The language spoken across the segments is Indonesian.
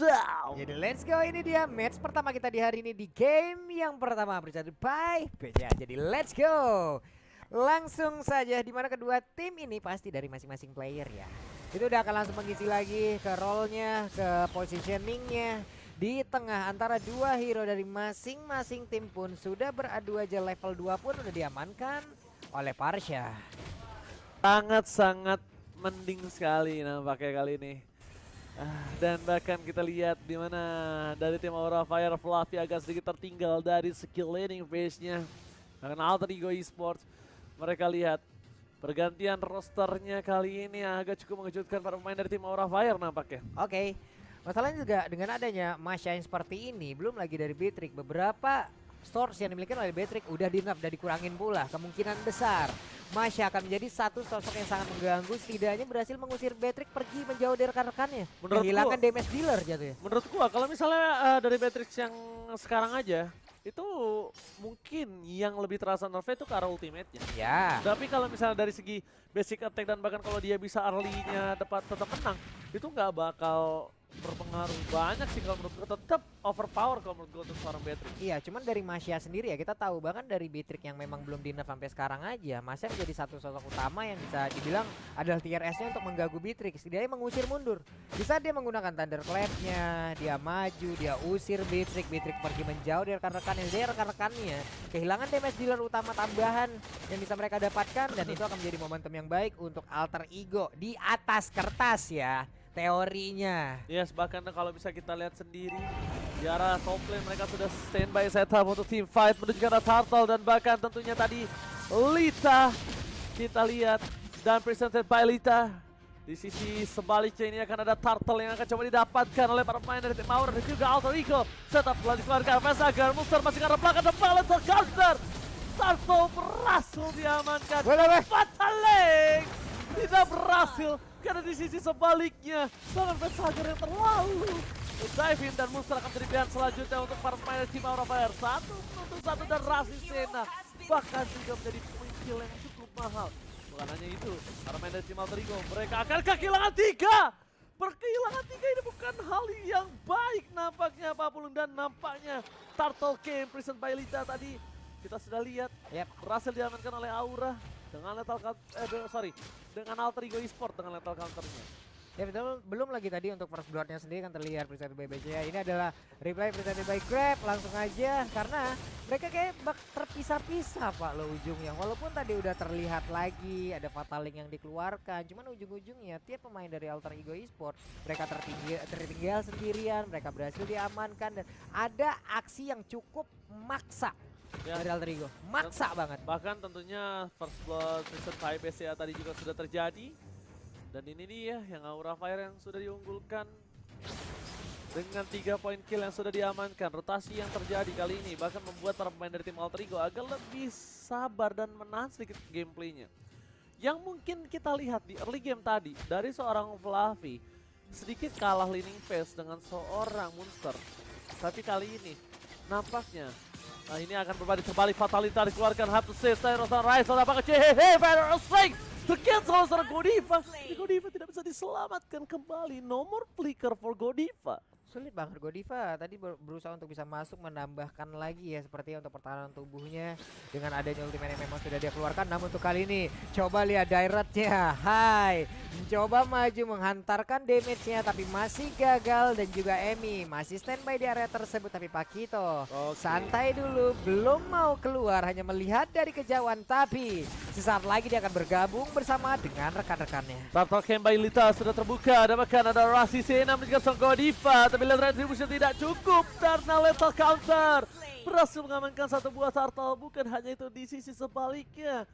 down. Jadi let's go, ini dia match pertama kita di hari ini di game yang pertama presented by BCA. Jadi let's go. Langsung saja, dimana kedua tim ini pasti dari masing-masing player ya. Itu udah akan langsung mengisi lagi ke role-nya, ke positioning-nya. Di tengah antara dua hero dari masing-masing tim pun sudah beradu aja, level 2 pun udah diamankan oleh Parsha. Sangat-sangat mending sekali nampaknya kali ini. Dan bahkan kita lihat di mana dari tim Aura Fire, Fluffy agak sedikit tertinggal dari skill laning phase-nya. Karena Alter Ego Esports, mereka lihat pergantian rosternya kali ini agak cukup mengejutkan para pemain dari tim Aura Fire nampaknya. Oke. Masalahnya juga dengan adanya Masha yang seperti ini, belum lagi dari Beatrix, beberapa source yang dimiliki oleh Beatrix udah di-nerf, udah dikurangin pula. Kemungkinan besar Masha akan menjadi satu sosok yang sangat mengganggu, setidaknya berhasil mengusir Beatrix pergi menjauh dari rekan-rekannya. Menghilangkan damage dealer jatuh ya. Menurut gua kalau misalnya dari Beatrix yang sekarang aja, itu mungkin yang lebih terasa nerfnya itu ke arah ultimate-nya. Ya. Tapi kalau misalnya dari segi basic attack dan bahkan kalau dia bisa early-nya tetap menang, itu nggak bakal berpengaruh banyak sih kalau menurut gue. Tetap overpower kalau menurut gue untuk seorang Beatrix. Iya, cuman dari Masha sendiri ya kita tahu, bahkan dari Beatrix yang memang belum di-nerf sampai sekarang aja, Masha menjadi satu sosok utama yang bisa dibilang adalah tier S-nya untuk mengganggu Beatrix. Dia mengusir mundur. Bisa dia menggunakan Thunderclap-nya, dia maju, dia usir Beatrix, Beatrix pergi menjauh dari rekan-rekannya. Dia rekan-rekannya kehilangan damage dealer utama tambahan yang bisa mereka dapatkan, dan itu akan menjadi momentum yang baik untuk Alter Ego di atas kertas ya. Teorinya. Yes, bahkan kalau bisa kita lihat sendiri di arah top lane mereka sudah standby setup untuk team fight menuju ke arah Turtle, dan bahkan tentunya tadi Lita kita lihat dan presented by Lita. Di sisi sebaliknya ini akan ada Turtle yang akan coba didapatkan oleh para pemain dari tim Aura dan juga Alter Ego. Setup telah dikeluarkan Vesagar, Monster masih ke arah belakang dan Paletto counter. Turtle berhasil diamankan. Fatal Link tidak berhasil. Karena di sisi sebaliknya tangan Vesagar yang terlalu dive in, dan Monster akan menjadi pilihan selanjutnya untuk para pemain tim Aura Fire. Satu menuntut satu dan Rasi Sena bahkan juga menjadi poin kill yang cukup mahal. Bukan hanya itu, para pemain dari tim Alter Ego mereka akan kehilangan 3. Perkehilangan 3 ini bukan hal yang baik nampaknya apapun, dan nampaknya Turtle Game Prison by Lita tadi kita sudah lihat berhasil diamankan oleh Aura dengan lethal dengan Alter Ego Esports dengan lethal counternya. Ya betul, belum lagi tadi untuk first blood-nya sendiri kan terlihat presented by BCA. Ini adalah reply presented by Grab, langsung aja karena mereka kayak terpisah-pisah Pak lo ujungnya. Walaupun tadi udah terlihat lagi ada fatal link yang dikeluarkan, cuman ujung-ujungnya tiap pemain dari Alter Ego Esports mereka tertinggal sendirian, mereka berhasil diamankan, dan ada aksi yang cukup maksa dari Alter Ego, maksa banget. Bahkan tentunya first blood preset by BCA tadi juga sudah terjadi. Dan ini dia yang Aura Fire yang sudah diunggulkan dengan 3 poin kill yang sudah diamankan. Rotasi yang terjadi kali ini bahkan membuat para pemain dari tim Alter Ego agak lebih sabar dan menahan sedikit gameplaynya. Yang mungkin kita lihat di early game tadi dari seorang Fluffy sedikit kalah laning phase dengan seorang Monster. Tapi kali ini nampaknya ini akan berbalik terbalik, fatalita dikeluarkan. Have to save Rosan Rise, apakah Hehehe Fire Strike terkiat salah seorang Godiva. Godiva tidak bisa diselamatkan kembali. No more flicker for Godiva. Sulit banget Godiva tadi berusaha untuk bisa masuk, menambahkan lagi ya sepertinya untuk pertahanan tubuhnya dengan adanya ultimate yang memang sudah dia keluarkan. Namun untuk kali ini coba lihat directnya, mencoba maju menghantarkan damage-nya tapi masih gagal, dan juga Emi masih standby di area tersebut. Tapi Pakito santai dulu, belum mau keluar, hanya melihat dari kejauhan, tapi sesaat lagi dia akan bergabung bersama dengan rekan-rekannya. Turtle Camp by Lita sudah terbuka, dan bahkan ada Rasi Sena dan juga Sang Godiva, tapi lihat retribution tidak cukup karena lethal counter berhasil mengamankan satu buah Turtle. Bukan hanya itu, di sisi sebaliknya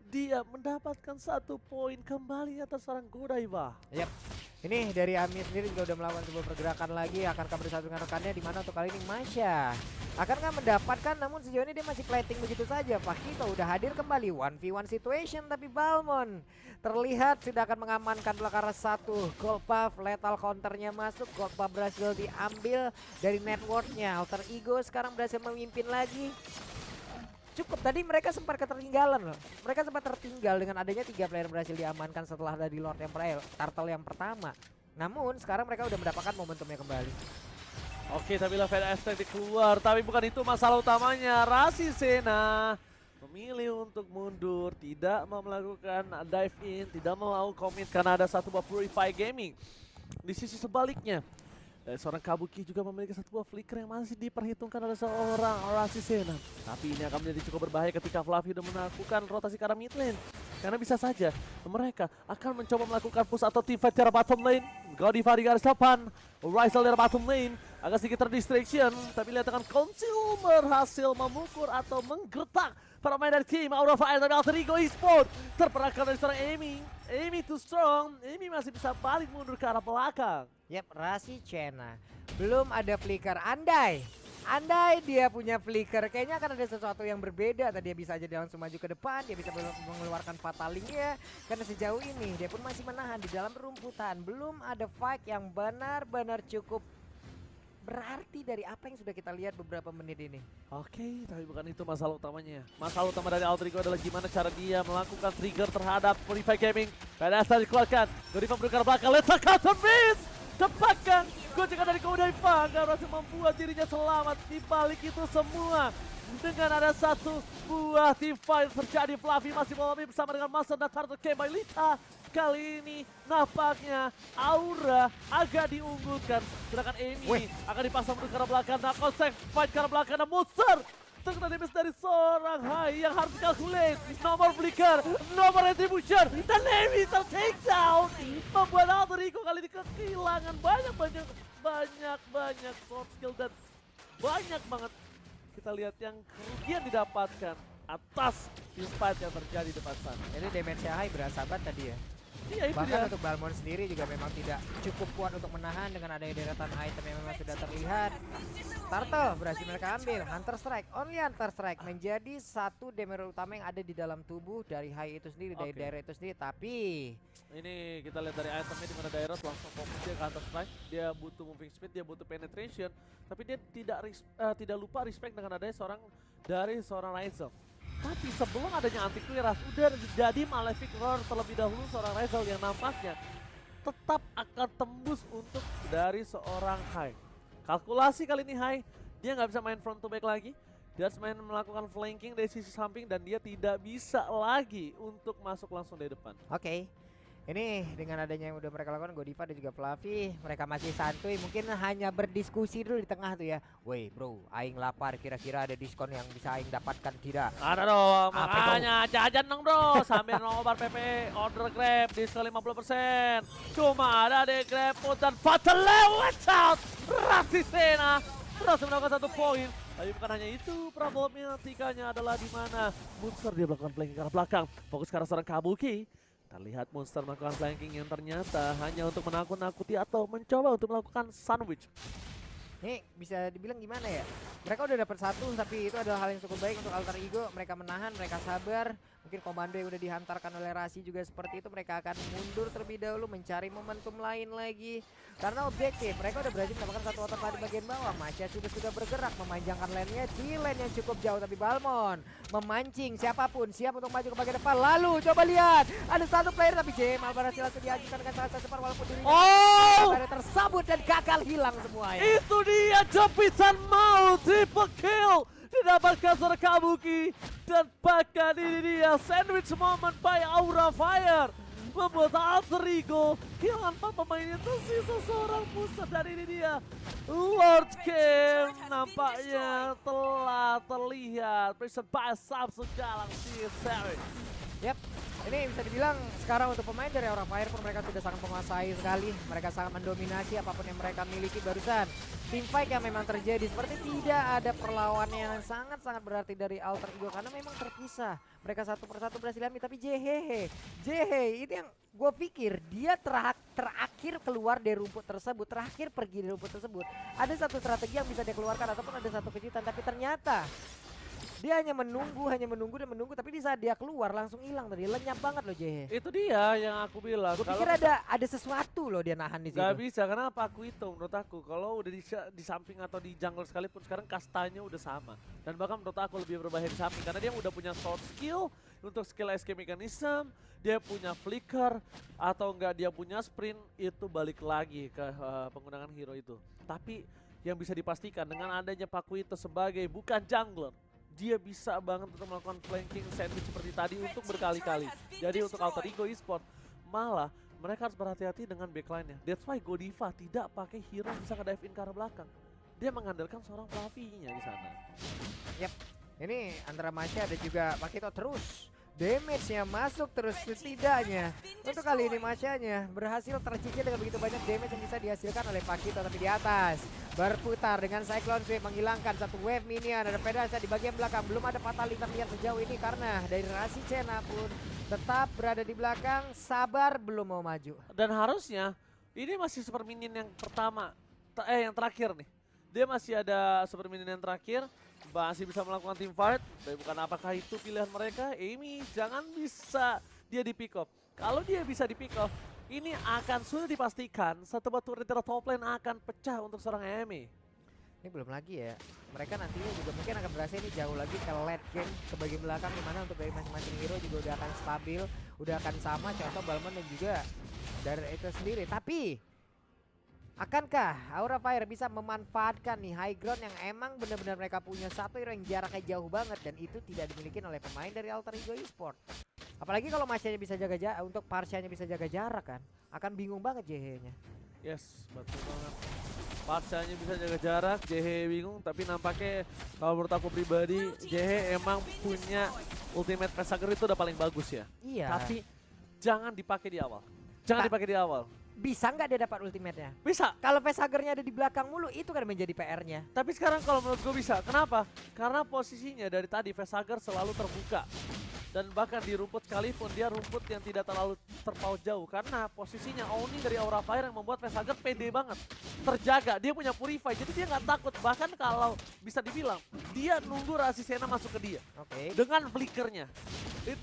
dia mendapatkan 1 poin kembali atas seorang Godiva. Ini dari Ami sendiri juga udah melakukan sebuah pergerakan lagi, akankah bersatu dengan rekannya, di mana untuk kali ini Masha akankah mendapatkan, namun sejauh ini dia masih plating begitu saja. Pakito udah hadir kembali 1v1 situation, tapi Balmond terlihat sudah akan mengamankan belakang satu. Gold buff, lethal counternya masuk, gold buff berhasil diambil dari networknya. Alter Ego sekarang berhasil memimpin lagi. Cukup, tadi mereka sempat ketertinggalan loh. Mereka sempat tertinggal dengan adanya 3 player berhasil diamankan setelah dari Lord yang Turtle yang pertama. Namun sekarang mereka udah mendapatkan momentumnya kembali. Oke, tapi Levent Aztec keluar, tapi bukan itu masalah utamanya. Rasi Sena memilih untuk mundur, tidak mau melakukan dive in, tidak mau commit karena ada satu buah Purify Gaming. Di sisi sebaliknya, seorang Kabuki juga memiliki satu buah flicker yang masih diperhitungkan oleh seorang Rasi Sena. Tapi ini akan menjadi cukup berbahaya ketika Fluffy sudah melakukan rotasi ke arah mid lane. Karena bisa saja mereka akan mencoba melakukan push atau team fight di arah bottom lane. Godiva di garis depan, Rizal di arah bottom lane. Agak sedikit terdistraction, tapi lihat dengan Conceal berhasil memukul atau menggertak para pemain dari tim Aura Fire. Tapi Alter Ego Esports terperangkap dari seorang Amy. Amy too strong, Amy masih bisa balik mundur ke arah belakang. Yap, Rasi Sena belum ada flicker. Andai dia punya flicker, kayaknya akan ada sesuatu yang berbeda. Tadi dia bisa aja langsung maju ke depan, dia bisa mengeluarkan fatalingnya. Karena sejauh ini dia pun masih menahan di dalam rumputan. Belum ada fight yang benar-benar cukup berarti dari apa yang sudah kita lihat beberapa menit ini. Oke, tapi bukan itu masalah utamanya. Masalah utama dari Alter Ego adalah gimana cara dia melakukan trigger terhadap Purify Gaming. Pada dikeluarkan, Godiva bergerak belakang, let's counter miss! Dapatkan gocekan dari Godiva, nggak berhasil membuat dirinya selamat di balik itu semua. Dengan ada satu buah team fight terjadi, Fluffy masih melompat bersama dengan Master dan Turtle King by Lita. Kali ini nampaknya Aura agak diunggulkan, sedangkan Amy akan dipasang ke arah belakang. Nah, konsep fight ke arah belakang, nah Monster terkena damage dari seorang Hai yang harus calculate. Nomor flicker, nomor retribution, dan Amy ter-take down. Membuat Alter Ego kali ini kehilangan banyak soft skill dan banyak banget kita lihat yang kerugian didapatkan atas team fight yang terjadi di depan sana. Jadi damage-nya Hai berasa banget tadi ya. Iya, itu Bahkan dia. untuk Balmond sendiri juga memang tidak cukup kuat untuk menahan dengan adanya deretan item yang memang sudah terlihat. Turtle berhasil mereka ambil. Hunter Strike, only Hunter Strike menjadi satu damage utama yang ada di dalam tubuh dari Hai itu sendiri, dari daerah itu sendiri. Tapi ini kita lihat dari itemnya di mana daerah langsung fokus dia ke Hunter Strike. Dia butuh moving speed, dia butuh penetration, tapi dia tidak lupa respect dengan adanya seorang Rizal. Tapi sebelum adanya anti clearance udah jadi Malefic Roar terlebih dahulu seorang Rizal yang nampaknya tetap akan tembus untuk dari seorang Hai. Kalkulasi kali ini Hai, dia nggak bisa main front to back lagi. Dia harus melakukan flanking dari sisi samping dan dia tidak bisa lagi untuk masuk langsung dari depan. Oke. Ini dengan adanya yang udah mereka lakukan, Godiva dan juga Fluffy, mereka masih santuy, mungkin hanya berdiskusi dulu di tengah tuh ya. Woi bro, aing lapar, kira-kira ada diskon yang bisa aing dapatkan tidak? Ada dong, Apa makanya jajan dong bro, sambil nobar PP, order Grab, diskon 50%. Cuma ada di Grab dan Fatal watch out, Rasi Sena berhasil mendapatkan 1 poin. Tapi bukan hanya itu, problematikanya adalah di mana Monster dia melakukan flanking ke arah belakang, fokus ke arah seorang Kabuki. Terlihat Monster melakukan flanking yang ternyata hanya untuk menakut-nakuti atau mencoba untuk melakukan sandwich. Nih bisa dibilang gimana ya? Mereka udah dapat 1, tapi itu adalah hal yang cukup baik untuk Alter Ego. Mereka menahan, mereka sabar. Mungkin komando yang udah dihantarkan oleh Rasi juga seperti itu. Mereka akan mundur terlebih dahulu, mencari momentum lain lagi. Karena objektif, mereka udah berhasil mendapatkan 1 otot di bagian bawah. Masya sudah bergerak, memanjangkan lane-nya di lane yang cukup jauh. Tapi Balmond memancing siapapun siap untuk maju ke bagian depan. Lalu coba lihat, ada 1 player tapi Jamal berhasil langsung diajukan dengan sangat cepat walaupun dirinya tersabut dan gagal hilang semua ya. Itu dia jepitan mau triple kill didapatkan seorang Kabuki, dan bahkan ini dia sandwich moment by Aura Fire membuat Alter Ego kehilangan 4 pemainnya, tersisa seorang pusat. Dan ini dia Lord Kim nampaknya telah terlihat Prison by Samsung Galaxy Series. Yap, ini bisa dibilang sekarang untuk pemain dari Aura Fire pun mereka sudah sangat menguasai sekali. Mereka sangat mendominasi apapun yang mereka miliki barusan. Team fight yang memang terjadi seperti tidak ada perlawanan yang sangat-sangat berarti dari Alter Ego karena memang terpisah. Mereka satu persatu berhasil ambil, tapi Jehe itu yang gue pikir dia terakhir keluar dari rumput tersebut, terakhir pergi dari rumput tersebut. Ada satu strategi yang bisa dia keluarkan ataupun ada satu kejutan, tapi ternyata Dia hanya menunggu dan menunggu, tapi di saat dia keluar langsung hilang tadi. Lenyap banget loh JH. Itu dia yang aku bilang. Gue pikir ada sesuatu loh dia nahan di situ. Gak bisa, kenapa aku itu menurut aku. Kalau udah di samping atau di jungle sekalipun sekarang kastanya udah sama. Dan bahkan menurut aku lebih berbahaya di samping. Karena dia udah punya sword skill untuk skill escape mechanism. Dia punya flicker atau enggak dia punya sprint. Itu balik lagi ke penggunaan hero itu. Tapi yang bisa dipastikan dengan adanya Pakuito sebagai bukan jungler, dia bisa banget untuk melakukan flanking sandwich seperti tadi untuk berkali-kali. Jadi untuk Alter Ego Esport malah mereka harus berhati-hati dengan backline-nya. That's why Godiva tidak pakai hero yang bisa nge-dive in ke arah belakang. Dia mengandalkan seorang Fluffy-nya di sana. Yap. Ini antara Masya dan juga Pakito terus. Damage-nya masuk terus setidaknya. Untuk kali ini Masyanya berhasil tercicil dengan begitu banyak damage yang bisa dihasilkan oleh Pakito. Tapi di atas berputar dengan Cyclone Sweep menghilangkan satu wave minion. Ada Pedasa di bagian belakang. Belum ada fatality terlihat sejauh ini karena dari Rasi Cena pun tetap berada di belakang. Sabar belum mau maju. Dan harusnya ini masih super minion yang pertama. Yang terakhir nih. Dia masih ada super minion yang terakhir. Masih bisa melakukan team fight. Tapi bukan apakah itu pilihan mereka. Amy jangan bisa dia di pick off. Kalau dia bisa di pick off, ini akan sudah dipastikan satu batu retira top lane akan pecah untuk seorang Amy. Ini belum lagi ya. Mereka nantinya juga mungkin akan berhasil ini jauh lagi ke late game ke bagian belakang, dimana untuk dari masing-masing hero juga udah akan stabil, udah akan sama contoh Balmond dan juga dari itu sendiri. Tapi akankah Aura Fire bisa memanfaatkan nih high ground yang emang benar-benar mereka punya satu hero yang jaraknya jauh banget dan itu tidak dimiliki oleh pemain dari Alter Ego Esport. Apalagi kalau Masyanya bisa jaga jarak, untuk Parsyanya bisa jaga jarak kan, akan bingung banget JH-nya. Yes, betul banget. Parsanya bisa jaga jarak, JH bingung, tapi nampaknya kalau menurut aku pribadi, JH emang punya ultimate Vesager itu udah paling bagus ya. Iya. Tapi jangan dipakai di awal. Jangan dipakai di awal. Bisa nggak dia dapat ultimate-nya? Bisa. Kalau Vesagernya ada di belakang mulu, itu kan menjadi PR-nya. Tapi sekarang kalau menurut gue bisa. Kenapa? Karena posisinya dari tadi Vesager selalu terbuka. Dan bahkan di rumput sekalipun dia rumput yang tidak terlalu terpaut jauh. Karena posisinya Oni dari Aura Fire yang membuat Vesager pede banget. Terjaga, dia punya Purify, jadi dia nggak takut. Bahkan kalau bisa dibilang, dia nunggu Rasi Sena masuk ke dia. Oke. Dengan flickernya.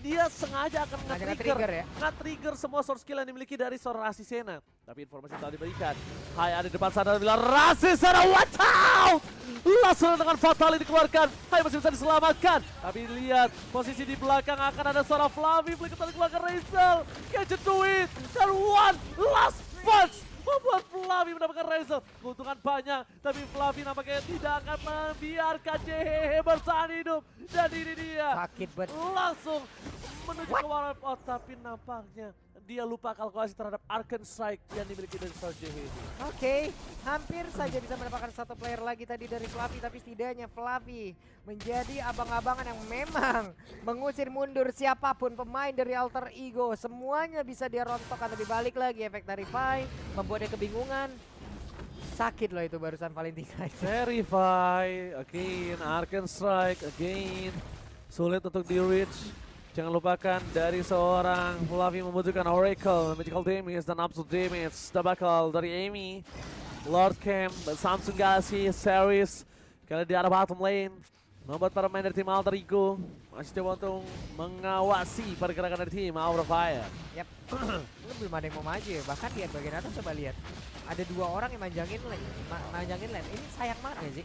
Dia sengaja akan nge-trigger ya? nge-trigger semua source skill yang dimiliki dari seorang Rasi Sena. Tapi informasi telah diberikan. Hai ada di depan sana bilang Rasi Sena, watch out! Langsung dengan fatality dikeluarkan. Hai masih bisa diselamatkan. Tapi lihat posisi di belakang akan ada seorang Flavi. Flick kembali keluarkan Razel. Catch it to it. Dan one last punch membuat Flavi mendapatkan Razel. Keuntungan banyak, tapi Flavi nampaknya tidak akan membiarkan JHH bertahan hidup. Dan ini dia. Sakit banget. Langsung menuju ke wipe out, tapi nampaknya dia lupa kalkulasi terhadap Arcane Strike yang dimiliki dari JHH. Oke, hampir saja bisa mendapatkan satu player lagi tadi dari Flavi, tapi setidaknya Flavi menjadi abang-abangan yang memang mengusir mundur siapapun pemain dari Alter Ego. Semuanya bisa dia rontokkan, tapi balik lagi efek Verify membuat dia kebingungan. Sakit loh itu barusan Valentina. Verify, again, Arcane Strike, again. Sulit untuk di-reach. Jangan lupakan dari seorang Flavi membutuhkan Oracle, Magical Damage dan Absolute Damage. Sudah bakal dari Amy, Lord Camp, Samsung Galaxy, Series. Kali di arah bottom lane. Membuat para pemain dari tim Alter Ego masih coba untuk mengawasi pergerakan dari tim Aura Fire. Yap, lu belum ada yang mau maju ya. Bahkan lihat bagian atas, coba lihat. Ada dua orang yang manjangin lane. Ini sayang banget ya sih.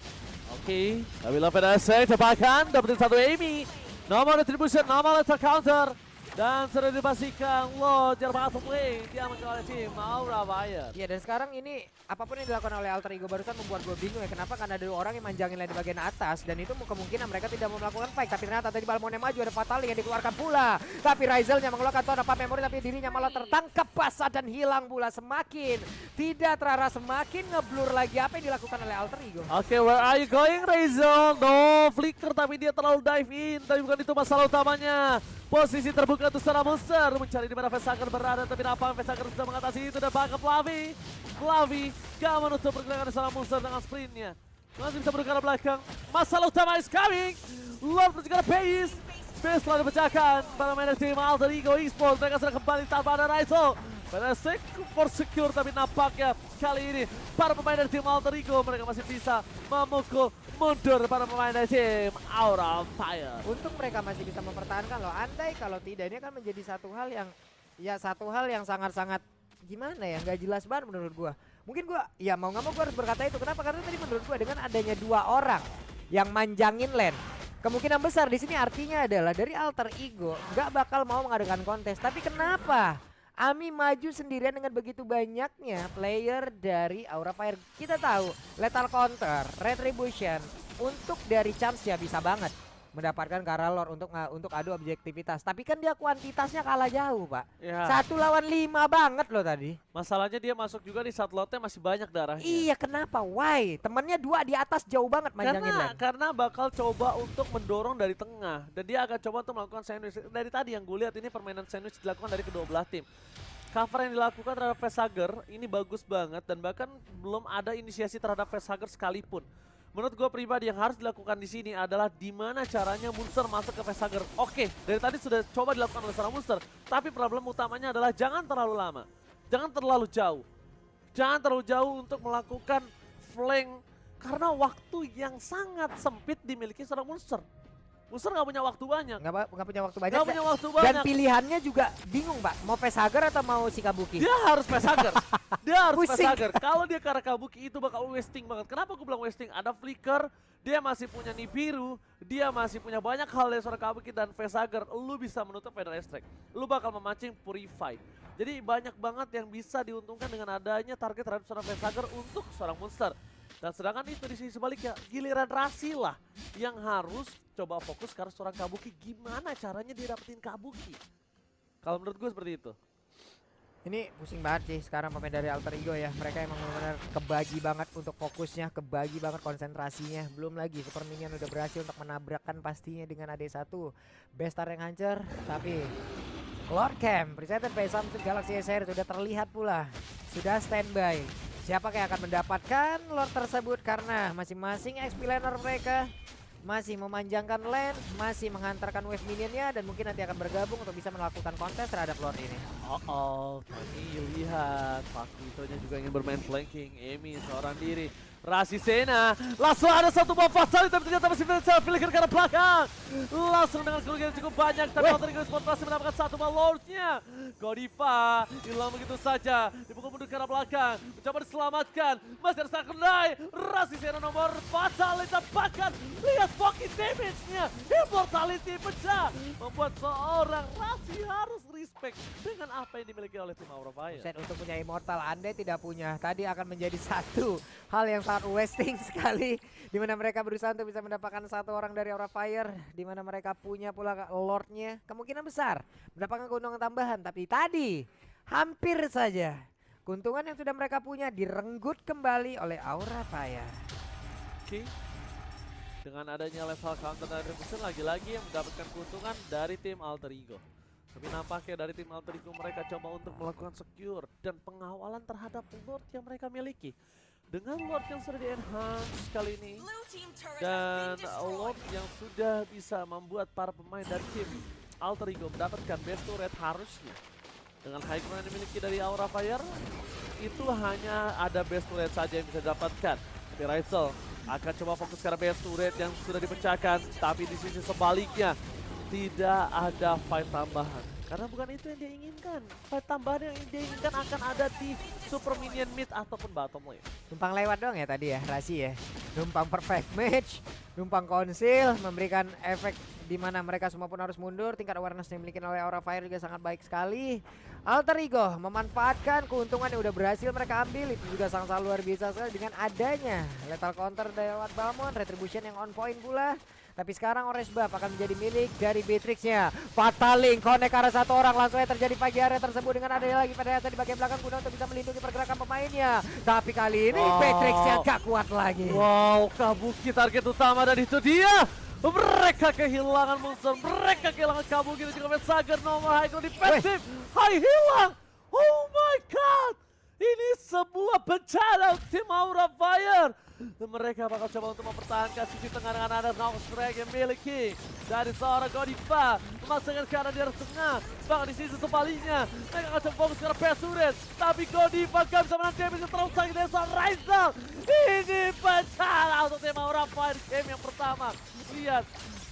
Oke, Kabila Pedase tebakan, dapetin satu Amy. Nomor retribution, nomor letter counter. Dan sudah dipastikan Lodger bottom lane diamankan oleh tim Aura Fire. Iya, dan sekarang ini apapun yang dilakukan oleh Alter Ego barusan membuat gue bingung ya. Kenapa? Karena ada orang yang manjangin lane di bagian atas. Dan itu kemungkinan mereka tidak mau melakukan fight. Tapi ternyata tadi Balmond maju, ada Fatali yang dikeluarkan pula. Tapi Raizelnya mengeluarkan Tona Pump Memory, tapi dirinya malah tertangkap basah dan hilang pula. Semakin tidak terarah, semakin ngeblur lagi apa yang dilakukan oleh Alter Ego. Oke, where are you going Raizel? No flicker, tapi dia terlalu dive in. Tapi bukan itu masalah utamanya. Posisi terbuka untuk seorang monster, mencari di mana Vesager berada, tapi nampaknya Vesager sudah mengatasi itu dan bakal Flavi. Flavi gak menutup pergerakan seorang monster dengan sprintnya. Masih bisa bergerak ke belakang. Masalah utama is coming. Lord menuju ke base telah dipecahkan para main tim Alter Ego Esport. Mereka sudah kembali tanpa ada Raizel. Fantastic for secure, tapi nampaknya kali ini para pemain dari tim Alter Ego mereka masih bisa memukul mundur para pemain dari tim Aura Fire. Untung mereka masih bisa mempertahankan loh. Andai kalau tidak, ini akan menjadi satu hal yang sangat-sangat gimana ya, nggak jelas banget menurut gua. Mungkin gua ya mau nggak mau gua harus berkata itu. Kenapa? Karena tadi menurut gua dengan adanya 2 orang yang manjangin lane, kemungkinan besar di sini artinya adalah dari Alter Ego nggak bakal mau mengadakan kontes. Tapi kenapa Ami maju sendirian dengan begitu banyaknya player dari Aura Fire? Kita tahu Lethal Counter, Retribution untuk dari chance ya bisa banget mendapatkan Karalor untuk adu objektivitas. Tapi kan dia kuantitasnya kalah jauh, Pak. Ya. 1 lawan 5 banget loh tadi. Masalahnya dia masuk juga di saat lotnya masih banyak darahnya. Iya, kenapa? Why? Temennya 2 di atas jauh banget manjangin lane. Karena bakal coba untuk mendorong dari tengah dan dia akan coba untuk melakukan sandwich. Dari tadi yang gue lihat ini permainan sandwich dilakukan dari kedua belah tim. Cover yang dilakukan terhadap Facehugger ini bagus banget dan bahkan belum ada inisiasi terhadap Facehugger sekalipun. Menurut gue pribadi yang harus dilakukan di sini adalah gimana caranya Munster masuk ke Facehugger. Oke, dari tadi sudah coba dilakukan oleh seorang Munster, tapi problem utamanya adalah jangan terlalu lama, jangan terlalu jauh untuk melakukan flank karena waktu yang sangat sempit dimiliki seorang Munster. Munster nggak punya waktu banyak. Nggak punya waktu banyak. Nggak punya waktu Dan banyak. pilihannya juga bingung, Pak. Mau Facehugger atau mau si Kabuki? Dia harus Facehugger. Dia harus Pusing. Facehugger. Kalau dia ke arah Kabuki itu bakal wasting banget. Kenapa gue bilang wasting? Ada flicker, dia masih punya Nibiru, dia masih punya banyak hal dari seorang Kabuki dan Facehugger. Lu bisa menutup Feather Extract. Lu bakal memancing Purify. Jadi banyak banget yang bisa diuntungkan dengan adanya target terhadap seorang Facehugger untuk seorang Munster. Dan sedangkan itu di sisi sebaliknya, giliran Rasi lah yang harus coba fokus karena seorang Kabuki. Gimana caranya dia dapetin Kabuki? Kalau menurut gue seperti itu. Ini pusing banget sih sekarang pemain dari Alter Ego ya. Mereka emang benar-benar kebagi banget untuk fokusnya, kebagi banget konsentrasinya. Belum lagi Super Minion udah berhasil untuk menabrakkan pastinya dengan AD1. Bestar yang hancur, tapi Lord Camp, presented by Samsung Galaxy S sudah terlihat pula. Sudah standby. Siapa yang akan mendapatkan Lord tersebut karena masing-masing XP laner mereka masih memanjangkan lane, masih menghantarkan wave minionnya dan mungkin nanti akan bergabung untuk bisa melakukan kontes terhadap Lord ini. Tadi lihat Fakitonya juga ingin bermain flanking. Emi seorang diri. Rasi Sena langsung ada satu buah fatal tapi ternyata masih bisa flicker ke arah belakang. Langsung dengan kerugian cukup banyak tapi Alter Ego Sport masih mendapatkan satu buah Lordnya. Godiva hilang begitu saja, dipukul mundur ke arah belakang, mencoba diselamatkan. Masih ada sang kendai. Rasi Sena nomor fatality bahkan lihat fucking damage-nya. Immortality pecah membuat seorang Rasi harus respect dengan apa yang dimiliki oleh tim Aura Fire. Set untuk punya Immortal, Anda tidak punya. Tadi akan menjadi satu hal yang sangat wasting sekali, di mana mereka berusaha untuk bisa mendapatkan satu orang dari Aura Fire, di mana mereka punya pula Lordnya, kemungkinan besar mendapatkan keuntungan tambahan. Tapi tadi hampir saja keuntungan yang sudah mereka punya direnggut kembali oleh Aura Fire. Oke. Dengan adanya level counter dari Retribution lagi-lagi yang mendapatkan keuntungan dari tim Alter Ego. Tapi nampaknya dari tim Alter Ego mereka coba untuk melakukan secure dan pengawalan terhadap Lord yang mereka miliki. Dengan Lord yang sudah di-enhance kali ini dan Lord yang sudah bisa membuat para pemain dari tim Alter Ego mendapatkan best turret harusnya. Dengan high ground yang dimiliki dari Aura Fire, itu hanya ada best turret saja yang bisa didapatkan. Tapi Raisel akan coba fokus ke best turret yang sudah dipecahkan, tapi di sisi sebaliknya tidak ada fight tambahan. Karena bukan itu yang dia inginkan. Fight tambahan yang dia inginkan akan ada di Super Minion mid ataupun bottom lane. Numpang lewat dong ya tadi ya, Rasi ya. Numpang perfect match, numpang konsil, memberikan efek di mana mereka semua pun harus mundur. Tingkat awareness yang dimiliki oleh Aura Fire juga sangat baik sekali. Alter Ego memanfaatkan keuntungan yang udah berhasil mereka ambil. Itu juga sangat luar biasa sekali dengan adanya lethal counter lewat Balmond, Retribution yang on point pula. Tapi sekarang Orange Buff akan menjadi milik dari Beatrix-nya. Fataling connect arah satu orang, langsung saja terjadi pagi area tersebut dengan adanya lagi pada di bagian belakang guna untuk bisa melindungi pergerakan pemainnya. Tapi kali ini Beatrix-nya gak kuat lagi. Wow, Kabuki target utama dan itu dia. Mereka kehilangan monster, mereka kehilangan Kabuki dan juga Facehugger nomor high ground defensif. Hai hilang. Oh my god. Ini sebuah bencana tim Aura Fire. Mereka bakal coba untuk mempertahankan sisi tengah dengan ada Nox Drag yang miliki dari seorang Godiva. Memaksakan ke arah di arah tengah. Bahkan di sisi sebaliknya, mereka akan coba fokus ke arah Pesuret. Tapi Godiva gak bisa menang damage terlalu sakit dari seorang Raizal. Ini pecah untuk tim Aura Fire game yang pertama. Lihat,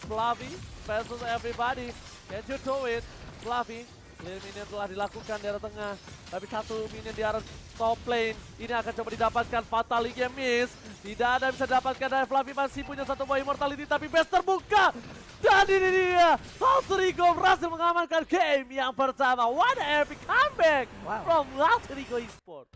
Fluffy versus everybody. Can you do it? Fluffy, clear minion telah dilakukan di arah tengah. Tapi satu minion di arah top lane. Ini akan coba didapatkan Fatality miss. Tidak ada yang bisa didapatkan dari Fluffy, masih punya satu buah immortality. Tapi best terbuka. Dan ini dia, Alter Ego berhasil mengamankan game yang pertama. What an epic comeback from Alter Ego Esports.